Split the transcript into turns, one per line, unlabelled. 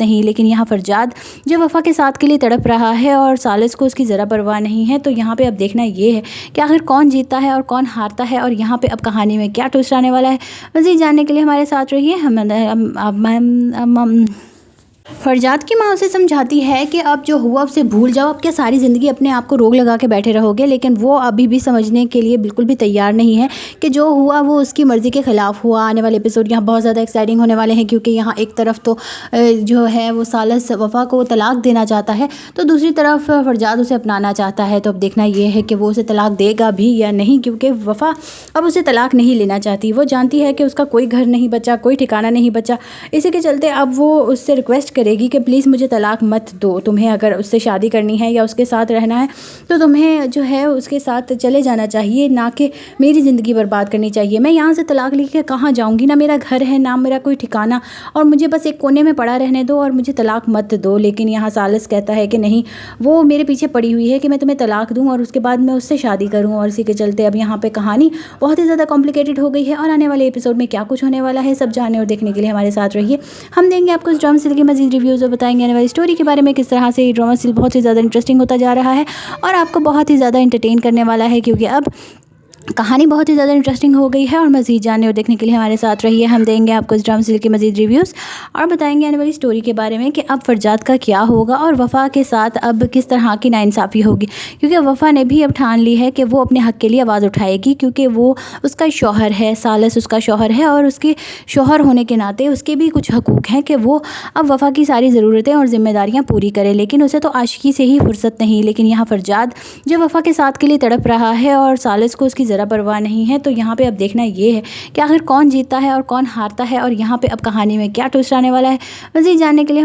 नहीं, लेकिन यहाँ फरजाद जो वफ़ा के साथ के लिए तड़प रहा है और सालिस को उसकी ज़रा परवाह नहीं है। तो यहाँ पे अब देखना ये है कि आखिर कौन जीतता है और कौन हारता है और यहाँ पे अब कहानी में क्या ट्विस्ट आने वाला है। मज़ीद जानने के लिए हमारे साथ रहिए। फरजाद की माँ उसे समझाती है कि अब जो हुआ उसे भूल जाओ, अब क्या सारी ज़िंदगी अपने आप को रोग लगा के बैठे रहोगे। लेकिन वो अभी भी समझने के लिए बिल्कुल भी तैयार नहीं है कि जो हुआ वो उसकी मर्ज़ी के ख़िलाफ़ हुआ। आने वाले एपिसोड यहाँ बहुत ज़्यादा एक्साइटिंग होने वाले हैं, क्योंकि यहाँ एक तरफ तो जो है वो सालिस वफ़ा को तलाक देना चाहता है, तो दूसरी तरफ फरजाद उसे अपनाना चाहता है। तो अब देखना ये है कि वो उसे तलाक देगा भी या नहीं, क्योंकि वफ़ा अब उसे तलाक नहीं लेना चाहती। वो जानती है कि उसका कोई घर नहीं बचा, कोई ठिकाना नहीं बचा। इसी के चलते अब वो उससे रिक्वेस्ट करेगी कि प्लीज़ मुझे तलाक मत दो। तुम्हें अगर उससे शादी करनी है या उसके साथ रहना है तो तुम्हें जो है उसके साथ चले जाना चाहिए, ना कि मेरी ज़िंदगी बर्बाद करनी चाहिए। मैं यहाँ से तलाक लेके कहाँ जाऊँगी, ना मेरा घर है ना मेरा कोई ठिकाना, और मुझे बस एक कोने में पड़ा रहने दो और मुझे तलाक मत दो। लेकिन यहाँ सालिस कहता है कि नहीं, वो मेरे पीछे पड़ी हुई है कि मैं तुम्हें तलाक दूँ और उसके बाद मैं उससे शादी करूँ। और इसी के चलते अब यहाँ पर कहानी बहुत ही ज़्यादा कॉम्प्लिकेटेड हो गई है। और आने वाले एपिसोड में क्या कुछ होने वाला है सब जानने और देखने के लिए हमारे साथ रहिए। हम देंगे आपको इस ड्रामा सीरियल की मज़ीद रिव्यूज़ और बताएंगे आने वाली स्टोरी के बारे में, किस तरह से ये ड्रामा सीरियल बहुत ही ज़्यादा इंटरेस्टिंग होता जा रहा है और आपको बहुत ही ज़्यादा एंटरटेन करने वाला है, क्योंकि अब कहानी बहुत ही ज़्यादा इंटरेस्टिंग हो गई है। और मज़ीद जानने और देखने के लिए हमारे साथ रहिए। हम देंगे आपको इस ड्रामा सीरियल के मज़ीद रिव्यूज़ और बताएंगे आने वाली स्टोरी के बारे में कि अब फरजाद का क्या होगा और वफ़ा के साथ अब किस तरह की नाइंसाफ़ी होगी, क्योंकि वफ़ा ने भी अब ठान ली है कि वो अपने हक़ के लिए आवाज़ उठाएगी, क्योंकि वो उसका शौहर है, सालिस उसका शौहर है और उसके शौहर होने के नाते उसके भी कुछ हकूक़ हैं कि वो अब वफ़ा की सारी ज़रूरतें और ज़िम्मेदारियाँ पूरी करे। लेकिन उसे तो आशिकी से ही फुर्सत नहीं। लेकिन यहाँ फरजाद जो वफ़ा के साथ के लिए तड़प रहा है और सालिस को उसकी ज़रा परवाह नहीं है। तो यहाँ पे अब देखना ये है कि आखिर कौन जीतता है और कौन हारता है और यहाँ पे अब कहानी में क्या ट्विस्ट आने वाला है। मज़ीद जानने के लिए